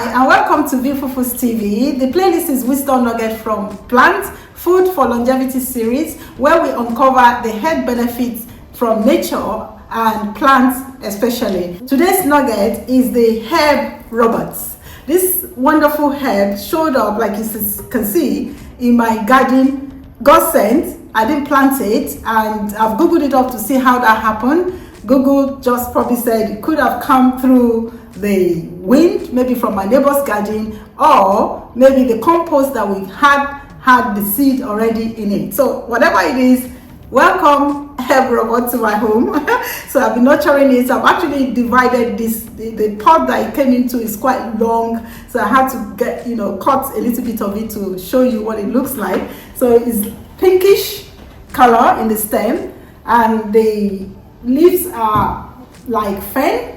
And welcome to Beautiful Foods TV. The playlist is Wisdom Nugget from Plant Food for Longevity series, where we uncover the health benefits from nature and plants especially. Today's nugget is the herb robots. This wonderful herb showed up, like you can see, in my garden. God sent. I didn't plant it, and I've googled it up to see how that happened. Google just probably said it could have come through the wind, maybe from my neighbor's garden, or maybe the compost that we had the seed already in it. So whatever it is, welcome herb robot to my home. So I've been nurturing it. I've actually divided this. The pot that it came into is quite long, so I had to get cut a little bit of it to show you what it looks like. So it's pinkish color in the stem, and the leaves are like fern,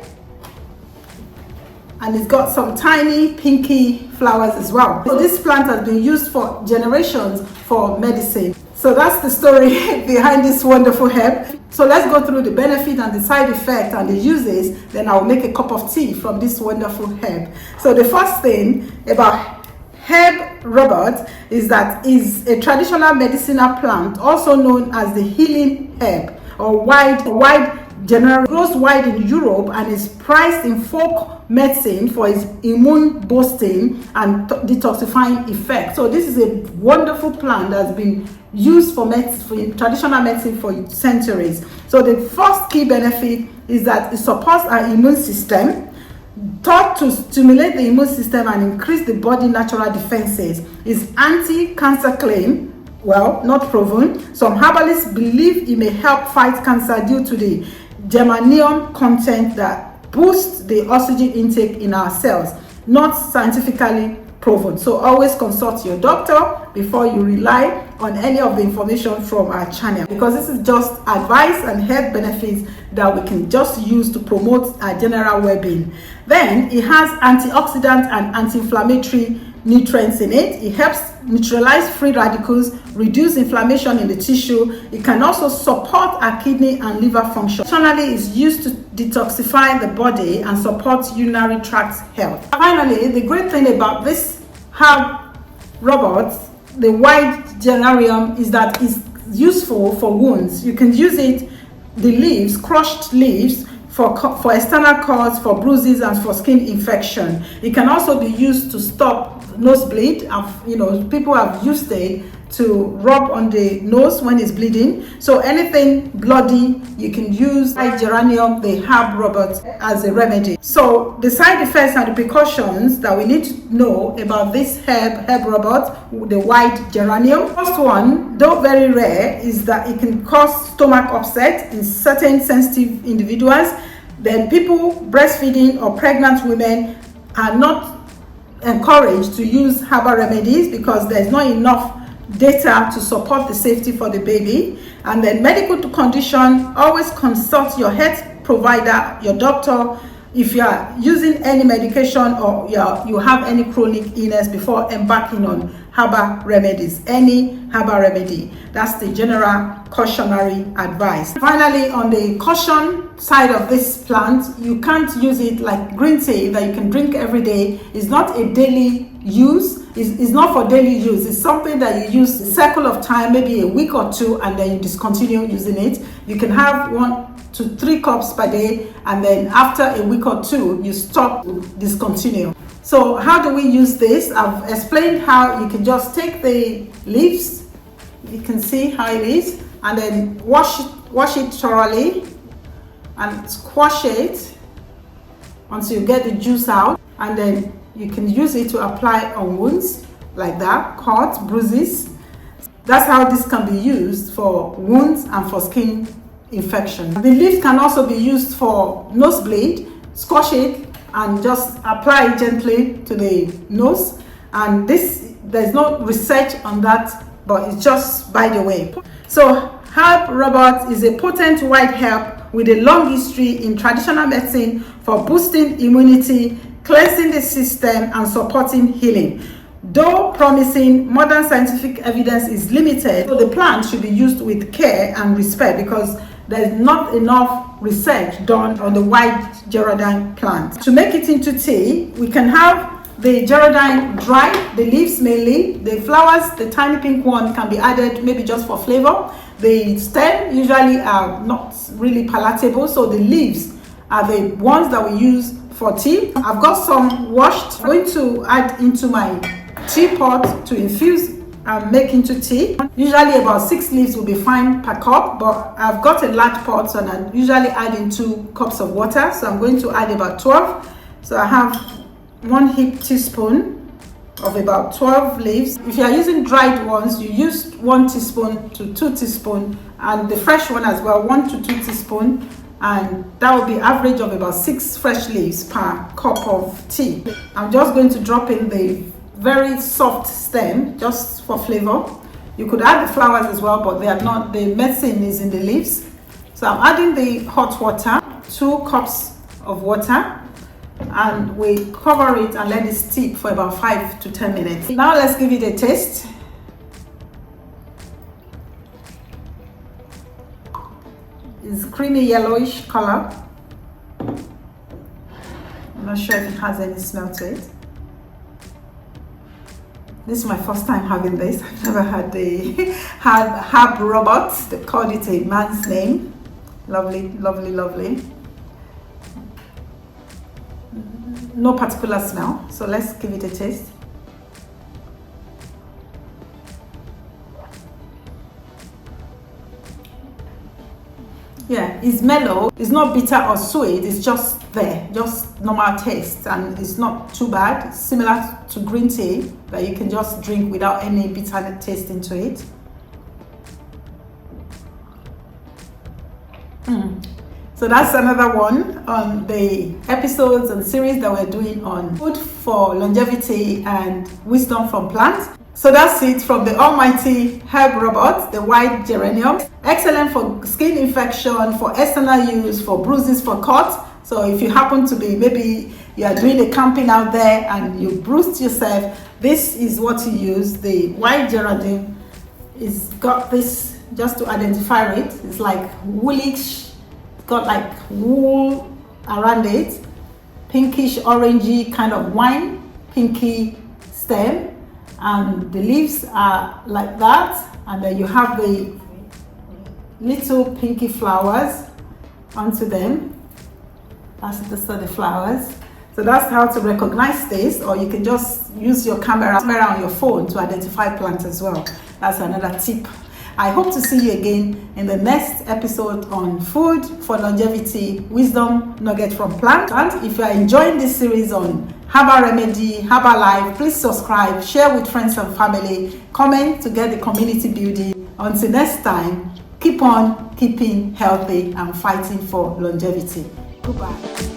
and it's got some tiny pinky flowers as well. So this plant has been used for generations for medicine. So that's the story behind this wonderful herb. So let's go through the benefit and the side effect and the uses. Then I'll make a cup of tea from this wonderful herb. So the first thing about herb robot is that is a traditional medicinal plant, also known as the healing herb, or wide general, grows wide in Europe and is prized in folk medicine for its immune boosting and detoxifying effect. So this is a wonderful plant that's been used for traditional medicine for centuries. So the first key benefit is that it supports our immune system, thought to stimulate the immune system and increase the body natural defenses. Is anti-cancer claim. Well, not proven. Some herbalists believe it may help fight cancer due to the germanium content that boosts the oxygen intake in our cells. Not scientifically proven. So always consult your doctor before you rely on any of the information from our channel, because this is just advice and health benefits that we can just use to promote our general well-being. Then it has antioxidant and anti-inflammatory nutrients in it. It helps neutralize free radicals, reduce inflammation in the tissue. It can also support our kidney and liver function. Additionally, it's used to detoxify the body and support urinary tract health. Finally, the great thing about this herb robot, the white germanium, is that it's useful for wounds. You can use it, the leaves, crushed leaves, for external cuts, for bruises, and for skin infection. It can also be used to stop nosebleed. People have used it to rub on the nose when it's bleeding. So anything bloody, you can use white geranium, the herb robot, as a remedy. So the side effects and the precautions that we need to know about this herb robot, the white geranium. First one, though very rare, is that it can cause stomach upset in certain sensitive individuals. Then people breastfeeding or pregnant women are not encouraged to use herbal remedies because there's not enough data to support the safety for the baby. And then medical condition, always consult your health provider, your doctor, if you are using any medication or you have any chronic illness, before embarking on herbal remedies, any herbal remedy. That's the general cautionary advice. Finally, on the caution side of this plant, you can't use it like green tea that you can drink every day. It's not a daily use. It's not for daily use. It's something that you use a cycle of time, maybe a week or two, and then you discontinue using it. You can have 1 to 3 cups per day, and then after a week or two, you stop, discontinue. So how do we use this? I've explained how you can just take the leaves, you can see how it is, and then wash it thoroughly and squash it until you get the juice out, and then you can use it to apply on wounds like that, cuts, bruises. That's how this can be used for wounds and for skin infection. The leaves can also be used for nosebleed. Squash it and just apply it gently to the nose. And there's no research on that, but it's just by the way. So herb robot is a potent white herb with a long history in traditional medicine for boosting immunity, cleansing the system, and supporting healing. Though promising, modern scientific evidence is limited, so the plant should be used with care and respect because there's not enough research done on the white geranium plant. To make it into tea, we can have the geranium dry, the leaves mainly. The flowers, the tiny pink one, can be added maybe just for flavor. The stem usually are not really palatable, so the leaves are the ones that we use for tea. I've got some washed. I'm going to add into my teapot to infuse and make into tea. Usually about 6 leaves will be fine per cup, but I've got a large pot, so I usually add in 2 cups of water. So I'm going to add about 12. So I have 1 heaped teaspoon of about 12 leaves. If you are using dried ones, you use 1 teaspoon to 2 teaspoons, and the fresh one as well, 1 to 2 teaspoons, and that will be average of about 6 fresh leaves per cup of tea. I'm just going to drop in the very soft stem just for flavor. You could add the flowers as well, but they are not, the medicine is in the leaves. So I'm adding the hot water, 2 cups of water, and we cover it and let it steep for about 5 to 10 minutes. Now let's give it a taste. It's creamy yellowish color. I'm not sure if it has any smell to it. This is my first time having this. I've never had the herb robot. They called it a man's name. Lovely, lovely, lovely. No particular smell. So let's give it a taste. Yeah, it's mellow. It's not bitter or sweet. It's just there, just normal taste, and it's not too bad. It's similar to green tea that you can just drink without any bitter taste into it. So that's another one on the episodes and series that we're doing on food for longevity and wisdom from plants. So that's it from the almighty herb robot, the white geranium. Excellent for skin infection, for external use, for bruises, for cuts. So if you happen to be, maybe you are doing a camping out there and you bruised yourself, this is what you use. The white geranium is got this, just to identify it, it's like woolish, got like wool around it, pinkish orangey kind of wine, pinky stem. And the leaves are like that, and then you have the little pinky flowers onto them. These are the flowers. So that's how to recognize this, or you can just use your camera on your phone to identify plants as well. That's another tip. I hope to see you again in the next episode on food for longevity, wisdom nugget from plant. And if you are enjoying this series on herbal remedy, herbal life, please subscribe, share with friends and family, comment to get the community building. Until next time, keep on keeping healthy and fighting for longevity. Goodbye.